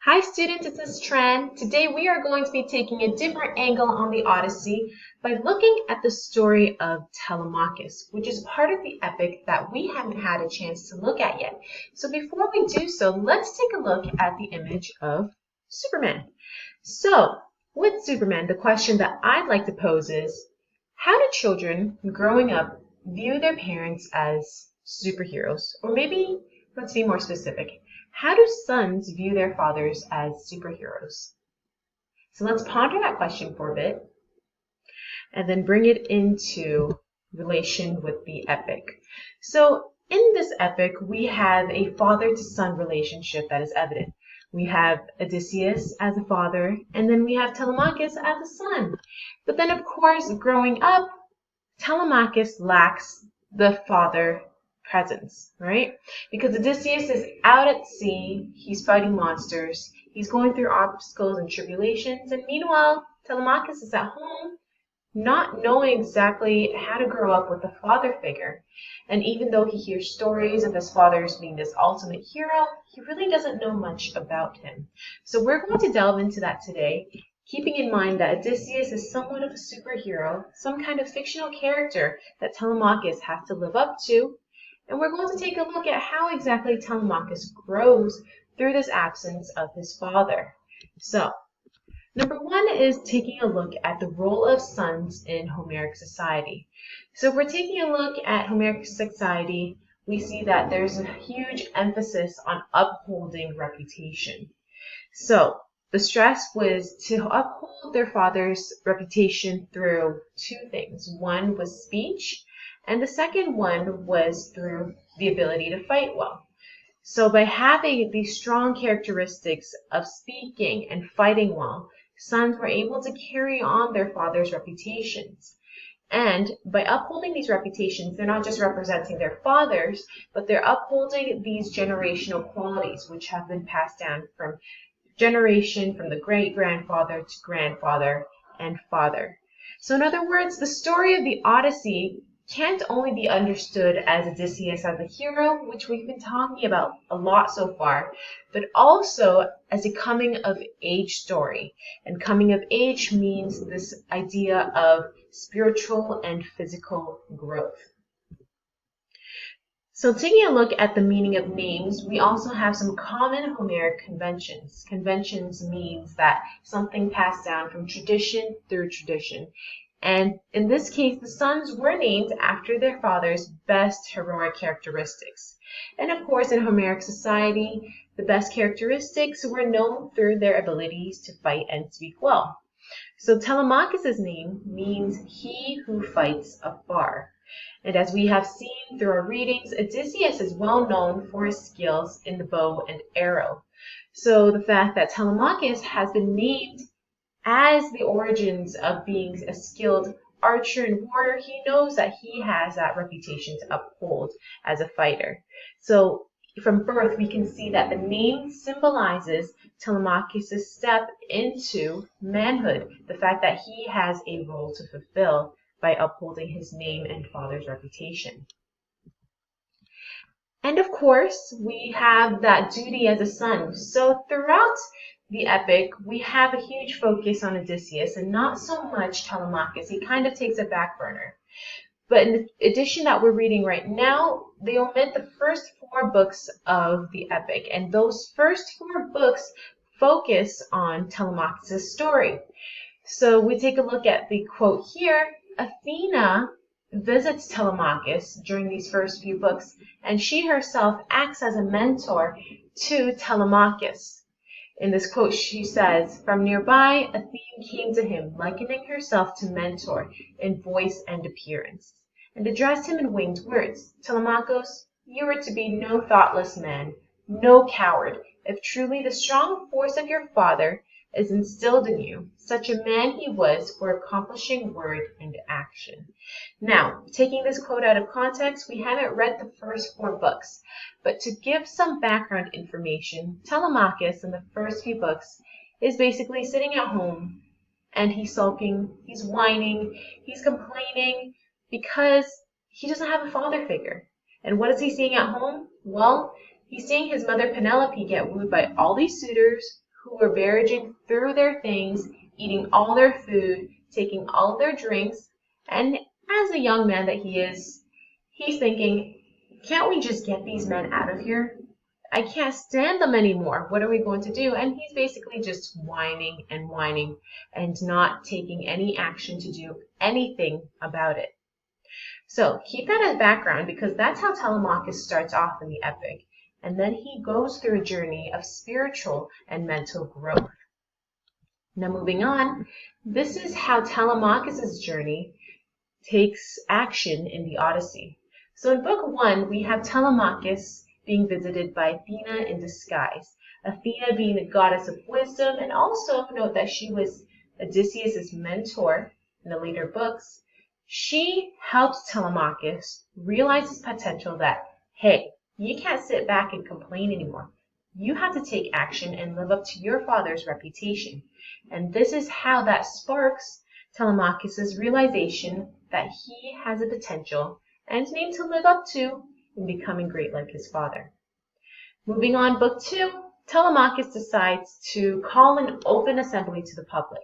Hi students, it's Ms. Tran. Today we are going to be taking a different angle on the Odyssey by looking at the story of Telemachus, which is part of the epic that we haven't had a chance to look at yet. So before we do so, let's take a look at the image of Superman. So with Superman, the question that I'd like to pose is, how do children growing up view their parents as superheroes? Or maybe, let's be more specific, how do sons view their fathers as superheroes? So let's ponder that question for a bit and then bring it into relation with the epic. So in this epic, we have a father-to-son relationship that is evident. We have Odysseus as a father, and then we have Telemachus as a son. But then, of course, growing up, Telemachus lacks the father presence, right? Because Odysseus is out at sea, he's fighting monsters, he's going through obstacles and tribulations, and meanwhile, Telemachus is at home, not knowing exactly how to grow up with a father figure. And even though he hears stories of his father being this ultimate hero, he really doesn't know much about him. So we're going to delve into that today, keeping in mind that Odysseus is somewhat of a superhero, some kind of fictional character that Telemachus has to live up to. And we're going to take a look at how exactly Telemachus grows through this absence of his father. So, number one is taking a look at the role of sons in Homeric society. So if we're taking a look at Homeric society, we see that there's a huge emphasis on upholding reputation. So the stress was to uphold their father's reputation through two things. One was speech, and the second one was through the ability to fight well. So by having these strong characteristics of speaking and fighting well, sons were able to carry on their father's reputations. And by upholding these reputations, they're not just representing their fathers, but they're upholding these generational qualities which have been passed down from generation, from the great-grandfather to grandfather and father. So in other words, the story of the Odyssey can't only be understood as Odysseus as a hero, which we've been talking about a lot so far, but also as a coming-of-age story. And coming of age means this idea of spiritual and physical growth. So taking a look at the meaning of names, we also have some common Homeric conventions. Conventions means that something passed down from tradition through tradition. And in this case, the sons were named after their father's best heroic characteristics. And of course, in Homeric society, the best characteristics were known through their abilities to fight and speak well. So Telemachus' name means he who fights afar. And as we have seen through our readings, Odysseus is well known for his skills in the bow and arrow. So the fact that Telemachus has been named as the origins of being a skilled archer and warrior, he knows that he has that reputation to uphold as a fighter. So from birth, we can see that the name symbolizes Telemachus' step into manhood, the fact that he has a role to fulfill by upholding his name and father's reputation. And of course, we have that duty as a son. So throughout the epic, we have a huge focus on Odysseus and not so much Telemachus. He kind of takes a back burner. But in the edition that we're reading right now, they omit the first 4 books of the epic. And those first 4 books focus on Telemachus' story. So we take a look at the quote here. Athena visits Telemachus during these first few books, and she herself acts as a mentor to Telemachus. In this quote, she says, "From nearby, Athene came to him, likening herself to Mentor in voice and appearance, and addressed him in winged words. Telemachus, you are to be no thoughtless man, no coward. If truly the strong force of your father is instilled in you, such a man he was for accomplishing word and action." Now, taking this quote out of context, we haven't read the first 4 books, but to give some background information, Telemachus in the first few books is basically sitting at home and he's sulking, he's whining, he's complaining because he doesn't have a father figure. And what is he seeing at home? Well, he's seeing his mother Penelope get wooed by all these suitors who were barraging through their things, eating all their food, taking all their drinks, and as a young man that he is, he's thinking, can't we just get these men out of here? I can't stand them anymore. What are we going to do? And he's basically just whining and not taking any action to do anything about it. So keep that as background because that's how Telemachus starts off in the epic. And then he goes through a journey of spiritual and mental growth. Now moving on, this is how Telemachus' journey takes action in the Odyssey. So in book 1, we have Telemachus being visited by Athena in disguise. Athena being the goddess of wisdom, and also note that she was Odysseus' mentor in the later books. She helps Telemachus realize his potential that, hey, you can't sit back and complain anymore. You have to take action and live up to your father's reputation. And this is how that sparks Telemachus' realization that he has a potential and name to live up to in becoming great like his father. Moving on, book 2, Telemachus decides to call an open assembly to the public.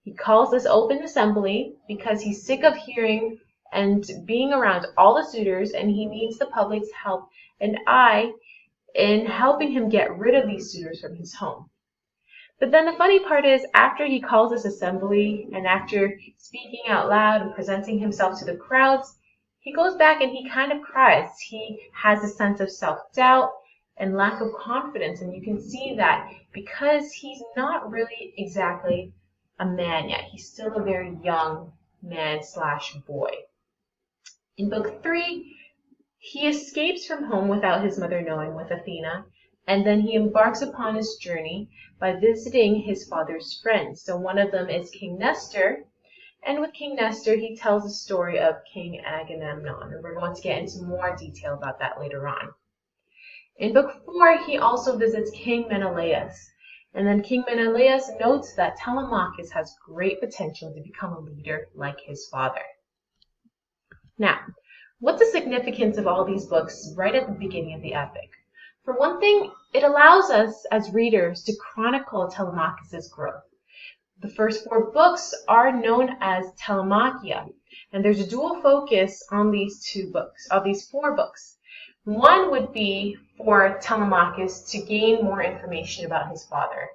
He calls this open assembly because he's sick of hearing and being around all the suitors, and he needs the public's help and in helping him get rid of these suitors from his home. But then the funny part is, after he calls this assembly and after speaking out loud and presenting himself to the crowds, he goes back and he kind of cries. He has a sense of self-doubt and lack of confidence, and you can see that because he's not really exactly a man yet. He's still a very young man/boy. In book 3, he escapes from home without his mother knowing with Athena, and then he embarks upon his journey by visiting his father's friends. So one of them is King Nestor, and with King Nestor, he tells the story of King Agamemnon, and we're going to get into more detail about that later on. In book 4, he also visits King Menelaus, and then King Menelaus notes that Telemachus has great potential to become a leader like his father. Now, what's the significance of all these books right at the beginning of the epic? For one thing, it allows us as readers to chronicle Telemachus' growth. The first 4 books are known as Telemachia, and there's a dual focus on these 4 books. One would be for Telemachus to gain more information about his father.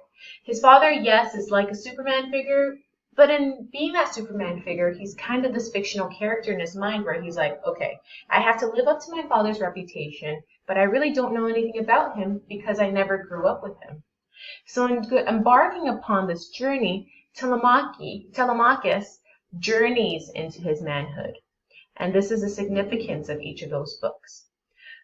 His father, yes, is like a Superman figure, but in being that Superman figure, he's kind of this fictional character in his mind where he's like, okay, I have to live up to my father's reputation, but I really don't know anything about him because I never grew up with him. So in embarking upon this journey, Telemachus journeys into his manhood. And this is the significance of each of those books.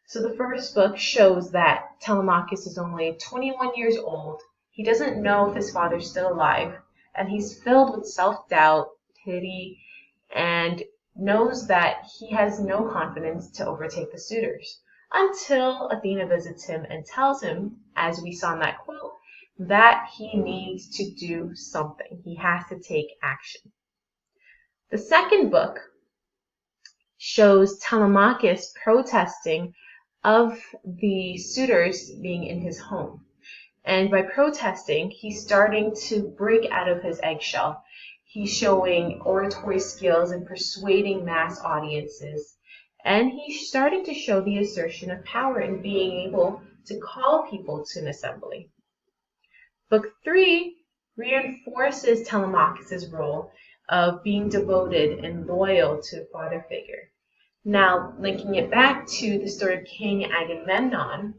So the first book shows that Telemachus is only 21 years old. He doesn't know if his father's still alive, and he's filled with self-doubt, pity, and knows that he has no confidence to overtake the suitors, until Athena visits him and tells him, as we saw in that quote, that he needs to do something. He has to take action. The second book shows Telemachus protesting of the suitors being in his home. And by protesting, he's starting to break out of his eggshell. He's showing oratory skills and persuading mass audiences. And he's starting to show the assertion of power in being able to call people to an assembly. Book 3 reinforces Telemachus' role of being devoted and loyal to a father figure. Now, linking it back to the story of King Agamemnon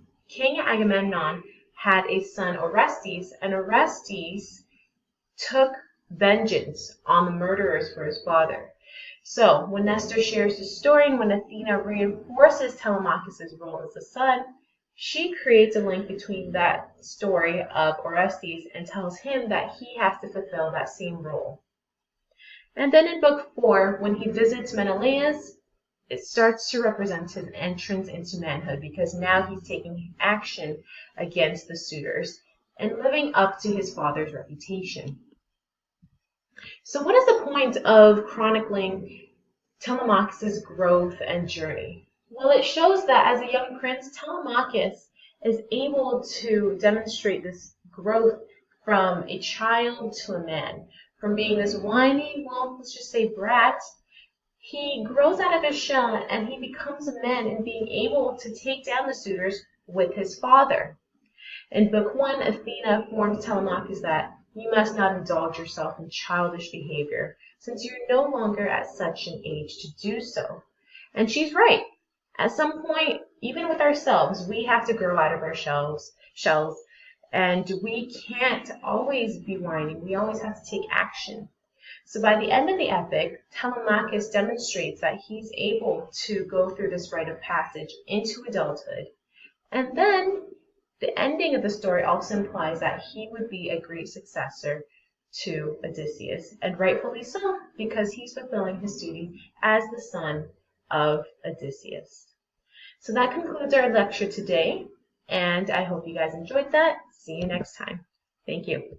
had a son, Orestes, and Orestes took vengeance on the murderers for his father. So, when Nestor shares the story and when Athena reinforces Telemachus' role as a son, she creates a link between that story of Orestes and tells him that he has to fulfill that same role. And then in book 4, when he visits Menelaus, it starts to represent his entrance into manhood because now he's taking action against the suitors and living up to his father's reputation. So what is the point of chronicling Telemachus' growth and journey? Well, it shows that as a young prince, Telemachus is able to demonstrate this growth from a child to a man. From being this whiny, well, let's just say brat, he grows out of his shell and he becomes a man in being able to take down the suitors with his father. In Book 1, Athena warns Telemachus that you must not indulge yourself in childish behavior, since you're no longer at such an age to do so. And she's right. At some point, even with ourselves, we have to grow out of our shells, and we can't always be whining. We always have to take action. So by the end of the epic, Telemachus demonstrates that he's able to go through this rite of passage into adulthood. And then the ending of the story also implies that he would be a great successor to Odysseus, and rightfully so, because he's fulfilling his duty as the son of Odysseus. So that concludes our lecture today, and I hope you guys enjoyed that. See you next time. Thank you.